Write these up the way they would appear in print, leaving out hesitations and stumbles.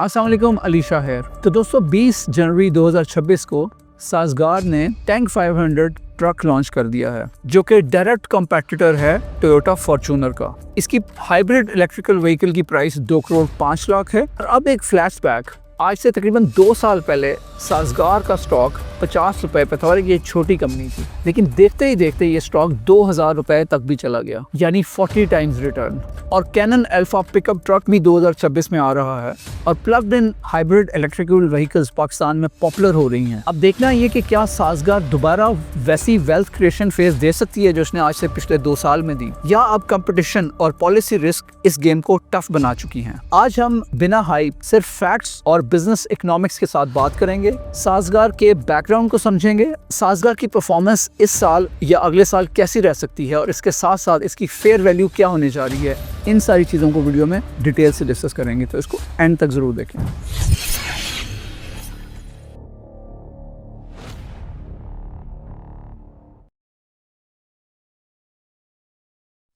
अस्सलाम वालेकुम, अली शाहिर। तो दोस्तों 20 जनवरी 2026 को साज़गार ने टैंक 500 ट्रक लॉन्च कर दिया है, जो कि डायरेक्ट कॉम्पिटिटर है टोयोटा फॉर्च्यूनर का। इसकी हाइब्रिड इलेक्ट्रिकल व्हीकल की प्राइस 2 करोड़ 5 लाख है। और अब एक फ्लैशबैक, आज से तकरीबन 2 साल पहले साज़गार का स्टॉक 50 रुपए पे था और ये छोटी कंपनी थी, लेकिन देखते ही देखते ये स्टॉक 2000 रुपए तक भी चला गया, यानी 40 टाइम्स रिटर्न। और कैनन अल्फा पिकअप ट्रक भी 2026 में आ रहा है और plugged in hybrid electrical vehicles Pakistan में पॉपुलर हो रही हैं। अब देखना ये कि क्या साज़गार दोबारा वैसी वेल्थ क्रिएशन फेज दे सकती है जो उसने आज से पिछले 2 साल में दी, या अब कंपटीशन और पॉलिसी रिस्क इस गेम को टफ बना चुकी हैं। आज हम बिना हाइप सिर्फ फैक्ट्स और बिजनेस इकोनॉमिक्स के साथ बात करेंगे, साज़गार के बैकग्राउंड को समझेंगे, साज़गार की परफॉर्मेंस इस साल या अगले साल कैसी रह सकती है और इसके साथ साथ इसकी फेयर वैल्यू क्या होने जा रही है। इन सारी चीज़ों को वीडियो में डिटेल से डिस्कस करेंगे, तो इसको एंड तक ज़रूर देखें।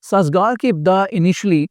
साज़गार की इब्दा इनिशियली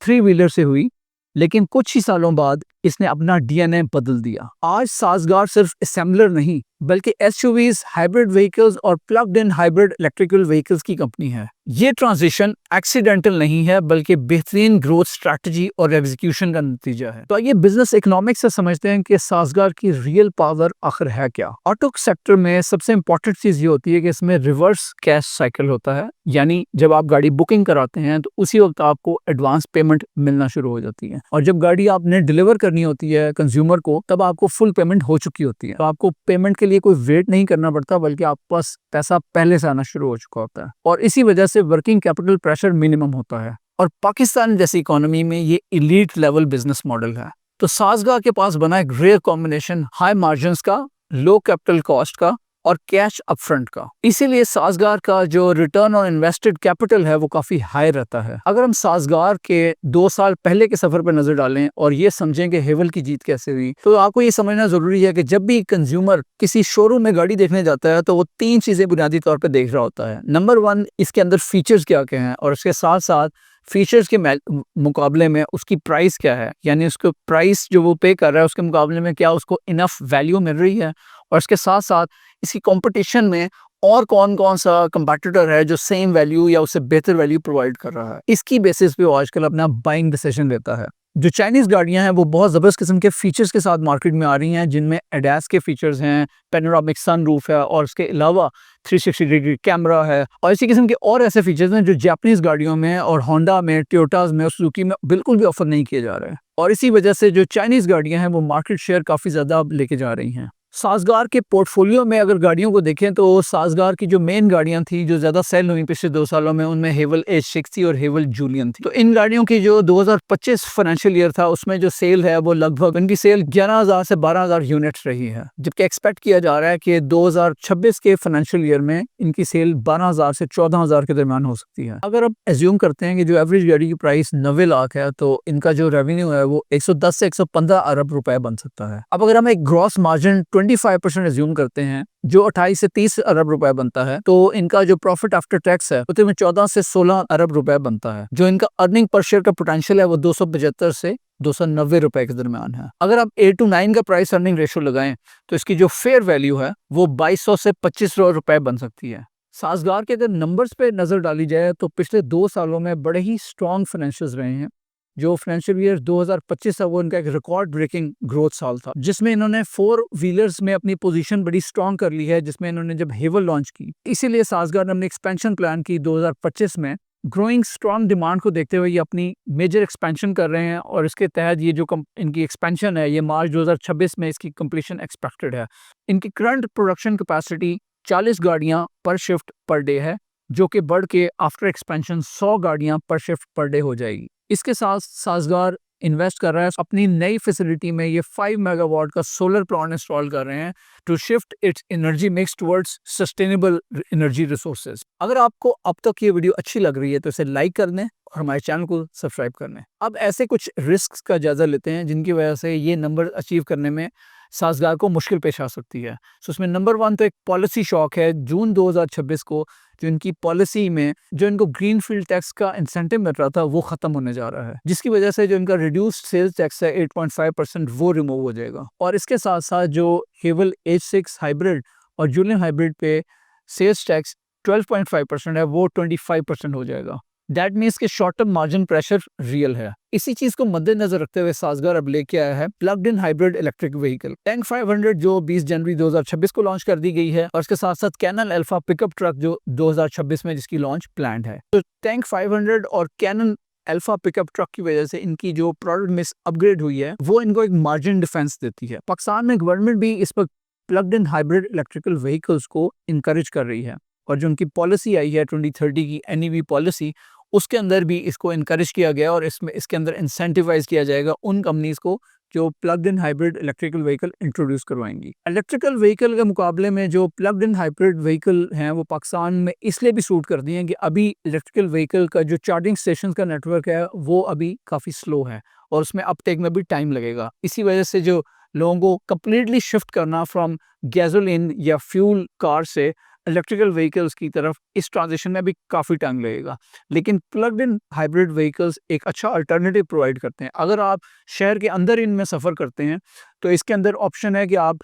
3 व्हीलर से हुई, लेकिन कुछ ही सालों बाद इसने अपना डीएनए बदल दिया। आज साज़गार सिर्फ असेंबलर नहीं बल्कि एसयूवीज, हाइब्रिड व्हीकल्स और plugged in hybrid electrical vehicles की कंपनी है। ये ट्रांजिशन एक्सीडेंटल नहीं है बल्कि बेहतरीन ग्रोथ स्ट्रैटेजी और एग्जीक्यूशन का नतीजा है। तो ये बिजनेस इकोनॉमिक्स से समझते हैं कि साज़गार की रियल पावर आखिर है क्या। ऑटो सेक्टर में सबसे इंपॉर्टेंट चीज ये होती है कि इसमें रिवर्स कैश साइकिल होता है, यानी जब आप गाड़ी बुकिंग कराते हैं तो उसी वक्त आपको एडवांस पेमेंट मिलना शुरू हो जाती है, और जब गाड़ी आपने डिलीवर करनी होती है कंज्यूमर को तब आपको फुल पेमेंट हो चुकी होती है। तो आपको पेमेंट के लिए कोई वेट नहीं करना पड़ता, बल्कि आपके पास पैसा पहले से आना शुरू हो चुका होता है, और इसी वजह से वर्किंग कैपिटल प्रेशर मिनिमम होता है। और पाकिस्तान जैसी इकोनॉमी में ये एलीट लेवल बिजनेस मॉडल है। तो साज़गार के पास बना एक रेयर कॉम्बिनेशन हाई मार्जिन्स का, लो कैपिटल कॉस्ट का और कैश अपफ्रंट का। इसीलिए साज़गार का जो रिटर्न ऑन इन्वेस्टेड कैपिटल है वो काफी हाई रहता है। अगर हम साज़गार के 2 साल पहले के सफर पर नजर डालें और ये समझें कि हेवल की जीत कैसे हुई, तो आपको ये समझना जरूरी है कि जब भी कंज्यूमर किसी शोरूम में गाड़ी देखने जाता है तो वो 3 चीजें बुनियादी तौर पर देख रहा होता है। नंबर 1, इसके अंदर फीचर्स क्या क्या हैं, और इसके साथ साथ फीचर्स के मुकाबले में उसकी प्राइस क्या है, यानी उसको प्राइस जो वो पे कर रहा है उसके मुकाबले में क्या उसको इनफ वैल्यू मिल रही है, और इसके साथ साथ इसकी कंपटीशन में और कौन कौन सा कंपटीटर है जो सेम वैल्यू या उससे बेहतर वैल्यू प्रोवाइड कर रहा है। इसकी बेसिस पे वो आजकल अपना बाइंग डिसीजन लेता है। जो चाइनीज गाड़ियां हैं वो बहुत ज़बरदस्त किस्म के फीचर्स के साथ मार्केट में आ रही हैं, जिनमें एडास के फीचर्स हैं, पैनोरामिक सनरूफ है, और उसके अलावा 360 डिग्री कैमरा है, और इसी किस्म के और ऐसे फीचर्स हैं जो जापानीज गाड़ियों में और होंडा में, टोयोटाज में और सुजुकी में बिल्कुल भी ऑफर नहीं किए जा रहे हैं। और इसी वजह से जो चाइनीज गाड़ियां हैं वो मार्केट शेयर काफ़ी ज़्यादा लेके जा रही हैं। साज़गार के पोर्टफोलियो में अगर गाड़ियों को देखें तो साज़गार की जो मेन गाड़ियां थी जो ज़्यादा सेल हुई पिछले 2 सालों में, उनमें हेवल H6 थी और हेवल जूलियन थी। तो इन गाड़ियों की जो 2025 फाइनेंशियल ईयर था उसमें जो सेल है वो लगभग इनकी सेल 11,000 से 12,000 यूनिट्स रही है, जबकि एक्सपेक्ट किया जा रहा है कि 2026 के फाइनेंशियल ईयर में इनकी सेल 12,000 से 14,000 के दरमियान हो सकती है। अगर अब एज्यूम करते हैं कि जो एवरेज गाड़ी की प्राइस 90 लाख है तो इनका जो रेवेन्यू है वो 110 से 115 अरब रुपए बन सकता है। अब अगर हम एक ग्रॉस मार्जिन 25% एज्यूम करते हैं जो 28 से 30 अरब रुपए बनता है, तो इनका जो प्रॉफिट आफ्टर टैक्स है उसमें 14 से 16 अरब रुपए बनता है। जो इनका अर्निंग पर शेयर का पोटेंशियल है वो 275 से 290 रुपए के दरमियान है। अगर आप 8 to 9 का प्राइस अर्निंग रेशियो लगाएं तो इसकी जो फेयर वैल्यू है वो 2200 से 2500 रुपए बन सकती है। साज़गार के अगर नंबर्स पे नजर डाली जाए तो पिछले 2 सालों में बड़े ही स्ट्रॉन्ग फाइनेंशियल्स रहे हैं। जो फाइनेंशियल ईयर 2025 है वो इनका एक रिकॉर्ड ब्रेकिंग ग्रोथ साल था, जिसमें इन्होंने 4 व्हीलर्स में अपनी पोजीशन बड़ी स्ट्रॉन्ग कर ली है, जिसमें इन्होंने जब हेवल लॉन्च की। इसीलिए साज़गार ने अपनी एक्सपेंशन प्लान की 2025 में। ग्रोइंग स्ट्रॉन्ग डिमांड को देखते हुए ये अपनी मेजर एक्सपेंशन कर रहे हैं, और इसके तहत ये जो इनकी एक्सपेंशन है ये मार्च 2026 में इसकी कंप्लीशन एक्सपेक्टेड है। इनकी करंट प्रोडक्शन कैपेसिटी 40 गाड़ियां पर शिफ्ट पर डे है, जो कि बढ़ के आफ्टर एक्सपेंशन 100 गाड़ियां पर शिफ्ट पर डे हो जाएगी। इसके साथ साज़गार इन्वेस्ट कर रहा है अपनी नई फैसिलिटी में, ये 5 मेगावाट का सोलर प्लांट इंस्टॉल कर रहे हैं to shift its energy mix towards sustainable energy resources. अगर आपको अब तक ये वीडियो अच्छी लग रही है तो इसे लाइक कर लें और हमारे चैनल को सब्सक्राइब कर लें। अब ऐसे कुछ रिस्क का जायजा लेते हैं जिनकी वजह से ये नंबर अचीव करने में साज़गार को मुश्किल पेश आ सकती है। सो उसमें नंबर 1 तो एक पॉलिसी शॉक है। जून 2026 को जो इनकी पॉलिसी में जो इनको ग्रीन फील्ड टैक्स का इंसेंटिव मिल रहा था वो खत्म होने जा रहा है, जिसकी वजह से जो इनका रिड्यूस्ड सेल्स टैक्स है 8.5% वो रिमूव हो जाएगा। और इसके साथ साथ जो हेवल H6 हाइब्रिड और जूलियन हाइब्रिड पे सेल्स टैक्स 12.5% है वो 25% हो जाएगा। दैट मीन्स के short term margin pressure real है। इसी चीज को मद्देनजर रखते हुए सासगार अब लेके आया है plugged in hybrid electric vehicle Tank 500 जो 20 जनवरी 2026 को लॉन्च कर दी गई है, और इसके साथ साथ कैनन अल्फा पिकअप ट्रक जो 2026 में जिसकी लॉन्च प्लान्ड है। तो टैंक 500 और कैनन अल्फा पिकअप ट्रक की वजह से इनकी जो प्रोडक्ट मिक्स अपग्रेड हुई है वो इनको एक मार्जिन डिफेंस देती है। पाकिस्तान में गवर्नमेंट भी इस पर plugged in hybrid electrical vehicles को इंकरेज कर रही है, और जो उनकी पॉलिसी आई है 2030 की NEV पॉलिसी, उसके अंदर भी इसको इनकरेज किया गया और इसके अंदर इंसेंटिवाइज किया जाएगा उन कंपनीज को जो plugged in hybrid electrical vehicle introduce करवाएंगी। इलेक्ट्रिकल व्हीकल के मुकाबले में जो प्लग्ड इन हाइब्रिड व्हीकल हैं वो पाकिस्तान में इसलिए भी सूट करती हैं कि अभी इलेक्ट्रिकल व्हीकल का जो चार्जिंग स्टेशन का नेटवर्क है वो अभी काफ़ी स्लो है और उसमें अपटेक में भी टाइम लगेगा। इसी वजह से जो लोगों को कम्प्लीटली शिफ्ट करना फ्रॉम गैसोलीन या फ्यूल कार से इलेक्ट्रिकल व्हीकल्स की तरफ, इस ट्रांजिशन में भी काफ़ी टाइम लगेगा। लेकिन प्लग्ड इन हाइब्रिड व्हीकल्स एक अच्छा अल्टरनेटिव प्रोवाइड करते हैं। अगर आप शहर के अंदर इनमें सफ़र करते हैं तो इसके अंदर ऑप्शन है कि आप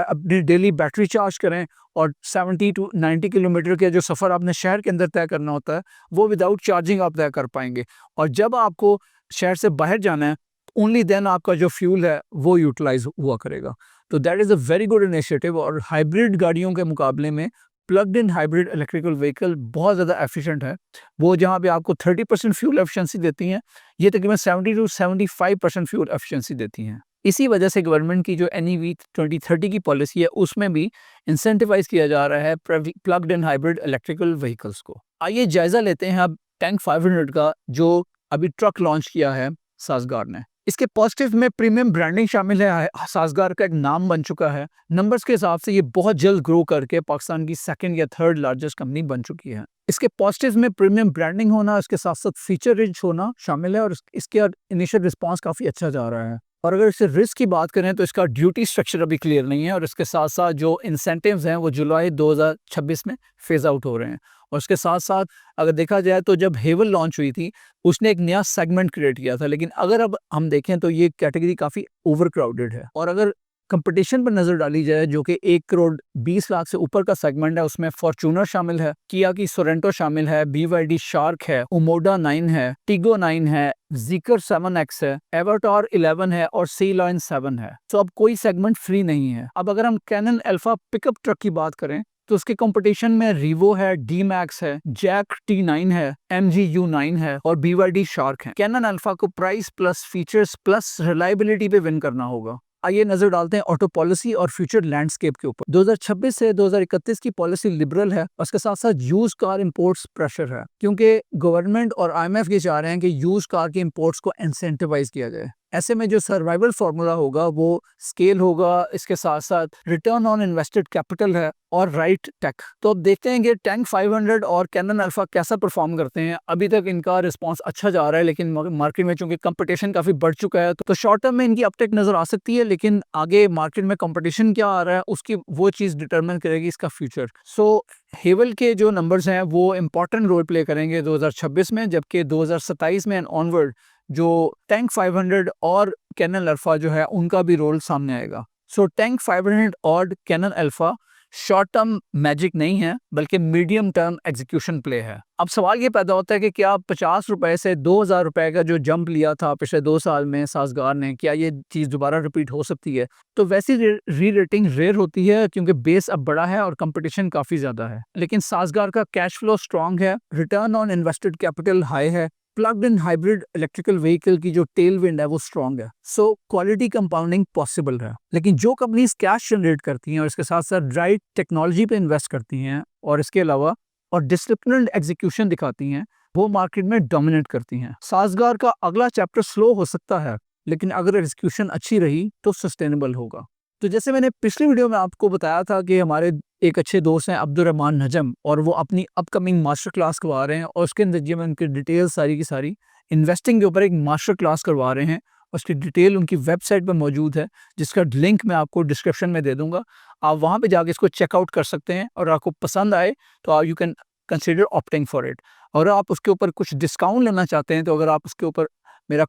अपनी डेली बैटरी चार्ज करें और 70 to 90 किलोमीटर के जो सफ़र आपने शहर के अंदर तय करना होता है वो विदाउट चार्जिंग आप तय कर पाएंगे। और जब आपको शहर से बाहर जाना है ओनली देन आपका जो फ्यूल है वो यूटिलाइज हुआ करेगा। तो that is a very good initiative. और हाइब्रिड गाड़ियों के मुकाबले में plugged in hybrid electrical vehicle बहुत ज़्यादा एफिशिएंट है। वो जहाँ पे आपको 30% फ्यूल एफिशिएंसी देती हैं, ये तकरीबन 70 to 75% फ्यूल एफिशिएंसी देती हैं। इसी वजह से गवर्नमेंट की जो NEV 2030 की पॉलिसी है उसमें भी इंसेंटिवाइज किया जा रहा है plugged in hybrid electrical vehicles को। आइए जायज़ा लेते हैं अब टैंक 500 का जो अभी ट्रक लॉन्च किया है सासगार ने। इसके पॉजिटिव में प्रीमियम ब्रांडिंग शामिल है, सासगार का एक नाम बन चुका है। नंबर्स के हिसाब से ये बहुत जल्द ग्रो करके पाकिस्तान की सेकंड या थर्ड लार्जेस्ट कंपनी बन चुकी है। इसके पॉजिटिव में प्रीमियम ब्रांडिंग होना, इसके साथ साथ फीचर रिच होना शामिल है और इसके इनिशियल रिस्पांस काफ़ी अच्छा जा रहा है। और अगर इससे रिस्क की बात करें तो इसका ड्यूटी स्ट्रक्चर अभी क्लियर नहीं है और इसके साथ साथ जो इंसेंटिव्स हैं वो जुलाई 2026 में फेज आउट हो रहे हैं। और उसके साथ साथ अगर देखा जाए तो जब हेवल लॉन्च हुई थी उसने एक नया सेगमेंट क्रिएट किया था, लेकिन अगर अब हम देखें तो ये कैटेगरी काफ़ी ओवर क्राउडेड है। और अगर कंपटीशन पर नजर डाली जाए जो कि 1 करोड़ 20 लाख से ऊपर का सेगमेंट है, उसमें फॉर्च्यूनर शामिल है, किया की सोरेंटो शामिल है, BYD शार्क है, ओमोडा 9 है, टिगो 9 है, ज़िकर 7X है, एवर्टॉर 11 है और सी लॉयन 7 है। तो अब कोई सेगमेंट फ्री नहीं है। अब अगर हम कैनन अल्फा पिकअप ट्रक की बात करें तो उसके कंपटीशन में रिवो है, D-Max है, जैक T9 है, MG U9 है और BYD शार्क है। कैनन अल्फा को price plus features plus reliability पे विन करना होगा। आइए नजर डालते हैं ऑटो पॉलिसी और फ्यूचर लैंडस्केप के ऊपर। 2026 से 2031 की पॉलिसी लिबरल है और उसके साथ साथ यूज कार इंपोर्ट्स प्रेशर है, क्योंकि गवर्नमेंट और IMF ये चाह रहे हैं कि यूज कार के इंपोर्ट्स को इंसेंटिवाइज किया जाए। ऐसे में जो सर्वाइवल फार्मूला होगा वो स्केल होगा, इसके साथ साथ रिटर्न ऑन इन्वेस्टेड कैपिटल है और राइट टेक। तो अब देखते हैं कि टैंक 500 और कैनन अल्फा कैसा परफॉर्म करते हैं। अभी तक इनका रिस्पांस अच्छा जा रहा है, लेकिन मार्केट में चूंकि कंपटीशन काफ़ी बढ़ चुका है तो शॉर्ट टर्म में इनकी अपटेक नज़र आ सकती है, लेकिन आगे मार्केट में कंपटीशन क्या आ रहा है उसकी वो चीज़ डिटरमिन करेगी इसका फ्यूचर। सो हेवल के जो नंबर्स हैं वो इंपॉर्टेंट रोल प्ले करेंगे 2026 में, जबकि 2027 में एंड ऑनवर्ड जो टैंक 500 और कैनन अल्फा जो है उनका भी रोल सामने आएगा। सो टैंक 500 और cannon Alpha short term magic नहीं है बल्कि मीडियम टर्म एग्जीक्यूशन प्ले है। अब सवाल ये पैदा होता है कि क्या 50 रुपए से 2000 रुपए का जो जंप लिया था पिछले 2 साल में सासगार ने, क्या ये चीज़ दोबारा रिपीट हो सकती है? तो वैसी री रेटिंग रेयर होती है क्योंकि बेस अब बड़ा है और कंपटीशन काफ़ी ज़्यादा है, लेकिन सासगार का कैश फ्लो स्ट्रॉन्ग है, return on invested capital high है, plugged in hybrid electrical vehicle की जो टेल विंड है वो स्ट्रॉन्ग है। सो क्वालिटी कंपाउंडिंग पॉसिबल है। लेकिन जो कंपनीज कैश जनरेट करती हैं और इसके साथ साथ राइट टेक्नोलॉजी पे इन्वेस्ट करती हैं और इसके अलावा और डिसिप्लिन्ड एग्जीक्यूशन दिखाती हैं, वो मार्केट में डोमिनेट करती हैं। सासगार का अगला चैप्टर स्लो हो सकता है, लेकिन अगर एग्जीक्यूशन अच्छी रही तो सस्टेनेबल होगा। तो जैसे मैंने पिछली वीडियो में आपको बताया था कि हमारे एक अच्छे दोस्त हैं अब्दुर्रहमान नजम, और वो अपनी अपकमिंग मास्टर क्लास करवा रहे हैं और उसके नतीजे में उनकी डिटेल सारी की सारी इन्वेस्टिंग के ऊपर एक मास्टर क्लास करवा रहे हैं। उसकी डिटेल उनकी वेबसाइट पर मौजूद है, जिसका लिंक मैं आपको डिस्क्रिप्शन में दे दूंगा। आप वहाँ पे जाके इसको चेकआउट कर सकते हैं और आपको पसंद आए तो you can consider opting for it. और आप उसके ऊपर कुछ डिस्काउंट लेना चाहते हैं तो अगर आप उसके ऊपर मेरा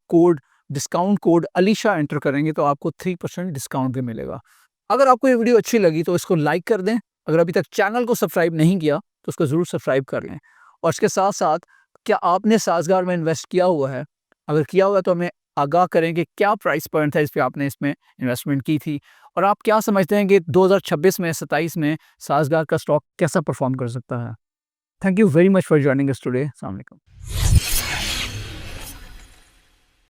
डिस्काउंट कोड अलीशा एंटर करेंगे तो आपको 3% डिस्काउंट भी मिलेगा। अगर आपको ये वीडियो अच्छी लगी तो इसको लाइक कर दें। अगर अभी तक चैनल को सब्सक्राइब नहीं किया तो उसको ज़रूर सब्सक्राइब कर लें। और इसके साथ साथ क्या आपने साज़गार में इन्वेस्ट किया हुआ है? अगर किया हुआ है तो हमें आगाह करें कि क्या प्राइस पॉइंट था इस पे आपने इसमें इन्वेस्टमेंट की थी, और आप क्या समझते हैं कि 2026 में 27 में साज़गार का स्टॉक कैसा परफॉर्म कर सकता है? Thank you very much for joining us today. अस्सलाम वालेकुम।